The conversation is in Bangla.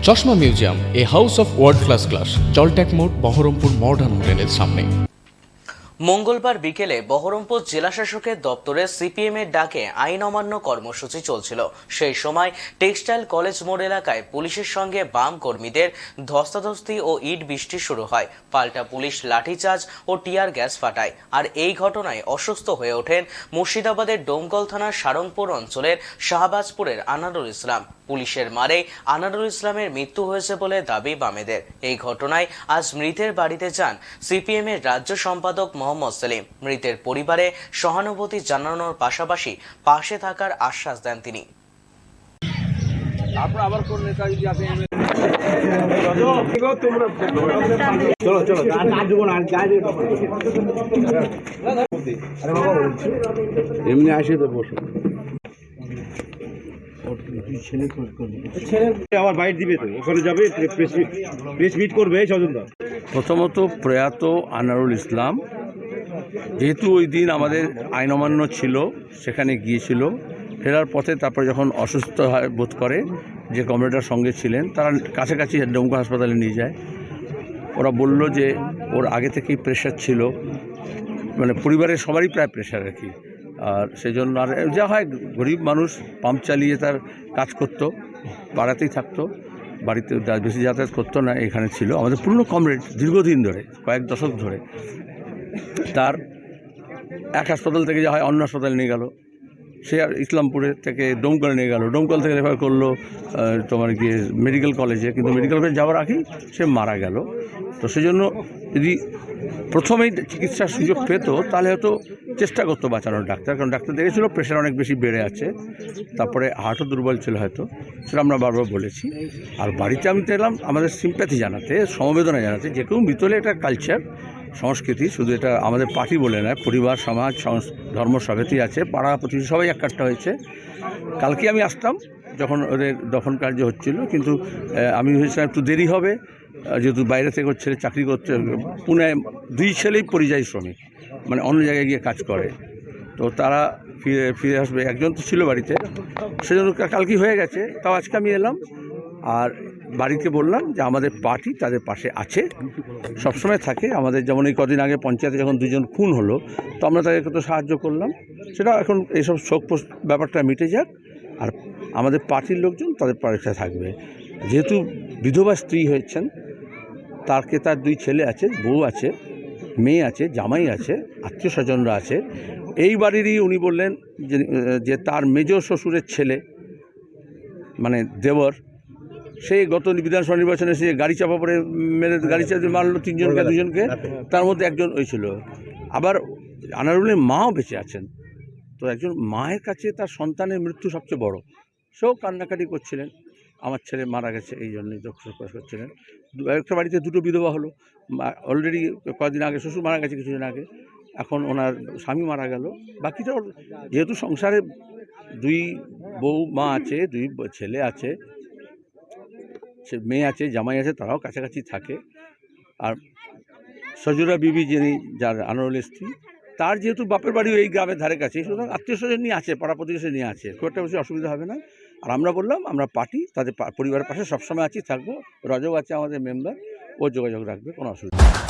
চশমা museum, a house of world class, জলট্যাক মোড়, বহরমপুর মডার্ন হোটেলের সামনে। মঙ্গলবার বিকেলে বহরমপুর জেলাশাসকের দপ্তরে সিপিএম এর ডাকে আইন অমান্য কর্মসূচি চলছিল। সেই সময় টেক্সটাইল কলেজ মোড় এলাকায় পুলিশের সঙ্গে বাম কর্মীদের ধস্তাধস্তি ও ইট বৃষ্টি শুরু হয়। পাল্টা পুলিশ লাঠিচার্জ ও টিয়ার গ্যাস ফাটায়। আর এই ঘটনায় অসুস্থ হয়ে ওঠেন মুর্শিদাবাদের ডোমকল থানার সারংপুর অঞ্চলের শাহবাজপুরের আনারুল ইসলাম। পুলিশের মারে আনারুল ইসলামের মৃত্যু হয়েছে বলে দাবি বামেদের। এই ঘটনায় আজ মৃতের বাড়িতে যান সিপিএম এর রাজ্য সম্পাদক মোহাম্মদ সেলিম। মৃতের পরিবারে সহানুভূতি জানানোর পাশাপাশি পাশে থাকার আশ্বাস দেন তিনি। এমনি আসে তো বসে আবার বাইট দিবে তো, ওখানে যাবে প্রেস মিট করবে। প্রথমত প্রয়াত আনারুল ইসলাম যেহেতু ওই দিন আমাদের আইন অমান্য ছিল, সেখানে গিয়েছিল। ফেরার পথে তারপরে যখন অসুস্থ বোধ করে, যে কমরেডার সঙ্গে ছিলেন তারা কাছাকাছি ডোমকল হাসপাতালে নিয়ে যায়। ওরা বলল যে ওর আগে থেকেই প্রেশার ছিল, মানে পরিবারের সবারই প্রায় প্রেশার আর কি। আর সেই জন্য আর যা হয়, গরিব মানুষ পাম্প চালিয়ে তার কাজ করতো, পাড়াতেই থাকতো, বাড়িতে বেশি যাতায়াত করতো না। এখানে ছিল আমাদের পুরনো কমরেড, দীর্ঘদিন ধরে, কয়েক দশক ধরে। তার এক হাসপাতাল থেকে যা হয় অন্য হাসপাতালে নিয়ে গেল, সে আর ইসলামপুরে থেকে ডোমকলে নিয়ে গেল, ডোমকল থেকে রেফার করলো তোমার গিয়ে মেডিকেল কলেজে, কিন্তু মেডিকেল কলেজে যাওয়ার আগেই সে মারা গেল। তো সেই জন্য যদি প্রথমেই চিকিৎসার সুযোগ পেত তাহলে হয়তো চেষ্টা করতো বাঁচানোর ডাক্তার, কারণ ডাক্তার দেখেছিল প্রেশার অনেক বেশি বেড়ে আছে, তারপরে হার্টও দুর্বল ছিল হয়তো, সেটা আমরা বারবার বলেছি। আর বাড়িতে আমি এলাম আমাদের সিম্প্যাথি জানাতে, সমবেদনা জানাতে। যে কেউ মৃত হলে এটা কালচার, সংস্কৃতি, শুধু এটা আমাদের পার্টি বলে নয়, পরিবার, সমাজ, ধর্ম সবেতেই আছে, পাড়া প্রতিবেশী সবাই একাট্টা হয়েছে। কালকে আমি আসতাম যখন ওদের দফন কার্য হচ্ছিল, কিন্তু আমি ভেবেছিলাম একটু দেরি হবে, যেহেতু বাইরে থেকে ওর ছেলে চাকরি করছে পুনে, দুই ছেলেই পরিযায়ী শ্রমিক, মানে অন্য জায়গায় গিয়ে কাজ করে, তো তারা ফিরে আসবে, একজন তো ছিল বাড়িতে, সেজন্য কালকেই হয়ে গেছে। তাও আজকে আমি এলাম আর বাড়িতে বললাম যে আমাদের পার্টি তাদের পাশে আছে, সবসময় থাকে। আমাদের যেমন এই কদিন আগে পঞ্চায়েতে যখন দুজন খুন হলো, তো আমরা তাকে কত সাহায্য করলাম, সেটা এখন এইসব শোক ব্যাপারটা মিটে যাক। আর আমাদের পার্টির লোকজন তাদের পাশে থাকবে। যেহেতু বিধবা স্ত্রী হয়েছেন, তাকে তার দুই ছেলে আছে, বউ আছে, মেয়ে আছে, জামাই আছে, আত্মীয় স্বজনরা আছে। এই বাড়িরই উনি বললেন যে তার মেজ শ্বশুরের ছেলে, মানে দেবর, সেই গত বিধানসভা নির্বাচনে সে গাড়ি চাপা পড়ে মেরে গাড়ি চাপা মারলো তিনজনকে, দুজনকে, তার মধ্যে একজন ওই ছিল। আবার আনারুলের মাও বেঁচে আছেন। তো একজন মায়ের কাছে তার সন্তানের মৃত্যু সবচেয়ে বড়, সেও কান্নাকাটি করছিলেন, আমার ছেলে মারা গেছে, এই জন্যই দুঃখ প্রকাশ করছিলেন। একটা বাড়িতে দুটো বিধবা হলো, অলরেডি কয়েকদিন আগে শ্বশুর মারা গেছে, কিছুদিন আগে, এখন ওনার স্বামী মারা গেল। বাকিটা যেহেতু সংসারে দুই বউ মা আছে, দুই ছেলে আছে, মেয়ে আছে, জামাই আছে, তারাও কাছাকাছি থাকে। আর সজুরা বিবি, যিনি যার আনারুলের স্ত্রী, তার যেহেতু বাপের বাড়ি এই গ্রামের ধারে কাছে, সুতরাং আত্মীয় স্বজন নিয়ে আছে, পাড়া প্রতিবেশী নিয়ে আছে, খুব একটা বেশি অসুবিধা হবে না। আর আমরা বললাম আমরা পার্টি তাদের পরিবারের পাশে সবসময় আছি, থাকবো। রজব আছে আমাদের মেম্বার, ও যোগাযোগ রাখবে, কোনো অসুবিধা নেই।